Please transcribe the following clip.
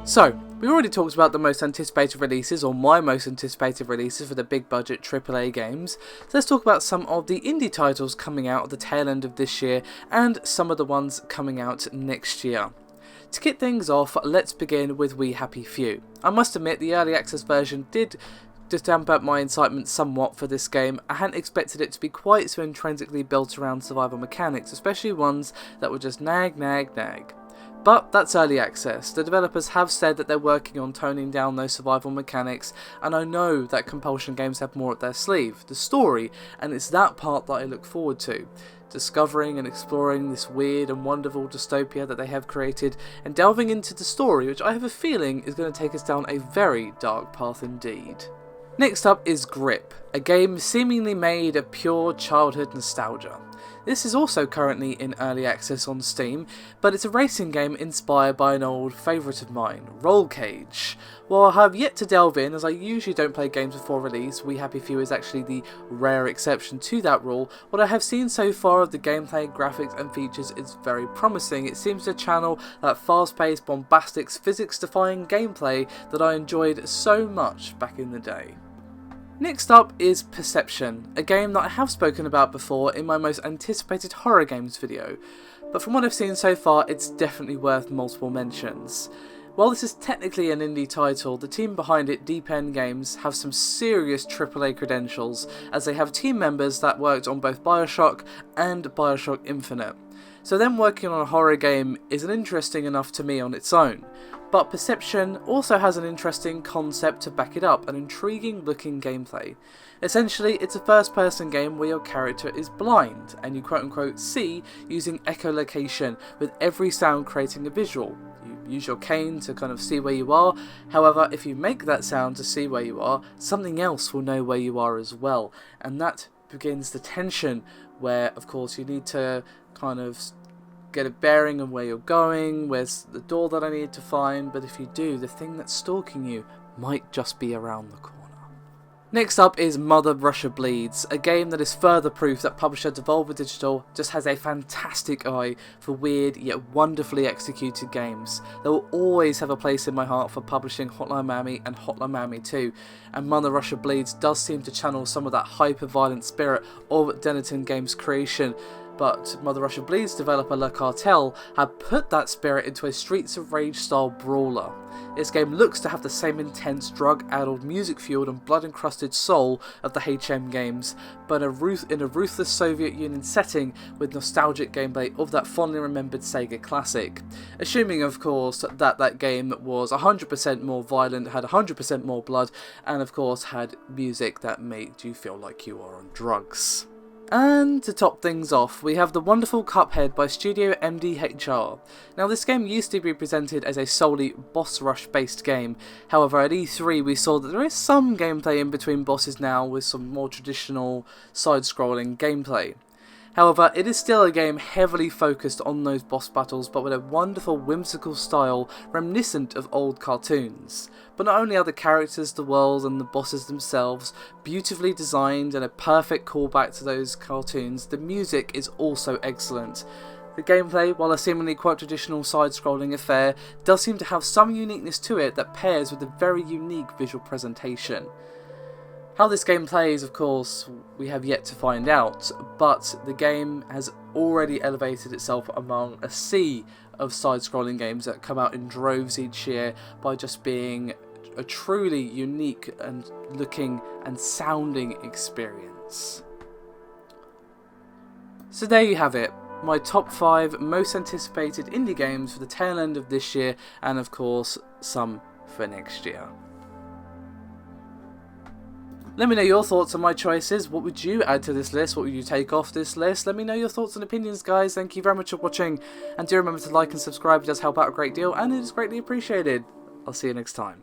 So, we already talked about the most anticipated releases, or my most anticipated releases for the big budget AAA games. So let's talk about some of the indie titles coming out at the tail end of this year, and some of the ones coming out next year. To kick things off, let's begin with We Happy Few. I must admit, the early access version did just damp up my excitement somewhat for this game. I hadn't expected it to be quite so intrinsically built around survival mechanics, especially ones that were just nag. But that's early access. The developers have said that they're working on toning down those survival mechanics, and I know that Compulsion Games have more up their sleeve, the story, and it's that part that I look forward to. Discovering and exploring this weird and wonderful dystopia that they have created, and delving into the story, which I have a feeling is going to take us down a very dark path indeed. Next up is Grip, a game seemingly made of pure childhood nostalgia. This is also currently in early access on Steam, but it's a racing game inspired by an old favourite of mine, Roll Cage. While I have yet to delve in, as I usually don't play games before release, We Happy Few is actually the rare exception to that rule. What I have seen so far of the gameplay, graphics and features is very promising. It seems to channel that fast-paced, bombastic, physics-defying gameplay that I enjoyed so much back in the day. Next up is Perception, a game that I have spoken about before in my most anticipated horror games video, but from what I've seen so far it's definitely worth multiple mentions. While this is technically an indie title, the team behind it, Deep End Games, have some serious AAA credentials, as they have team members that worked on both Bioshock and Bioshock Infinite. So them working on a horror game isn't interesting enough to me on its own. But Perception also has an interesting concept to back it up, an intriguing looking gameplay. Essentially, it's a first person game where your character is blind, and you quote unquote see using echolocation, with every sound creating a visual. You use your cane to kind of see where you are, however if you make that sound to see where you are, something else will know where you are as well, and that begins the tension where of course you need to kind of get a bearing on where you're going, where's the door that I need to find, but if you do, the thing that's stalking you might just be around the corner. Next up is Mother Russia Bleeds, a game that is further proof that publisher Devolver Digital just has a fantastic eye for weird yet wonderfully executed games. They will always have a place in my heart for publishing Hotline Miami and Hotline Miami 2, and Mother Russia Bleeds does seem to channel some of that hyper-violent spirit of Dennerton Games' creation. But Mother Russia Bleeds developer Le Cartel have put that spirit into a Streets of Rage style brawler. This game looks to have the same intense, drug-addled, music-fueled and blood-encrusted soul of the HM games, but in a ruthless Soviet Union setting with nostalgic gameplay of that fondly remembered Sega classic. Assuming of course that game was 100% more violent, had 100% more blood, and of course had music that made you feel like you were on drugs. And to top things off, we have the wonderful Cuphead by Studio MDHR. Now this game used to be presented as a solely boss rush based game, however at E3 we saw that there is some gameplay in between bosses now with some more traditional side-scrolling gameplay. However, it is still a game heavily focused on those boss battles, but with a wonderful whimsical style reminiscent of old cartoons. But not only are the characters, the world and the bosses themselves beautifully designed and a perfect callback to those cartoons, the music is also excellent. The gameplay, while a seemingly quite traditional side-scrolling affair, does seem to have some uniqueness to it that pairs with a very unique visual presentation. How this game plays, of course, we have yet to find out, but the game has already elevated itself among a sea of side-scrolling games that come out in droves each year by just being a truly unique and looking and sounding experience. So there you have it, my top 5 most anticipated indie games for the tail end of this year, and of course some for next year. Let me know your thoughts on my choices. What would you add to this list? What would you take off this list? Let me know your thoughts and opinions, guys. Thank you very much for watching. And do remember to like and subscribe. It does help out a great deal and it is greatly appreciated. I'll see you next time.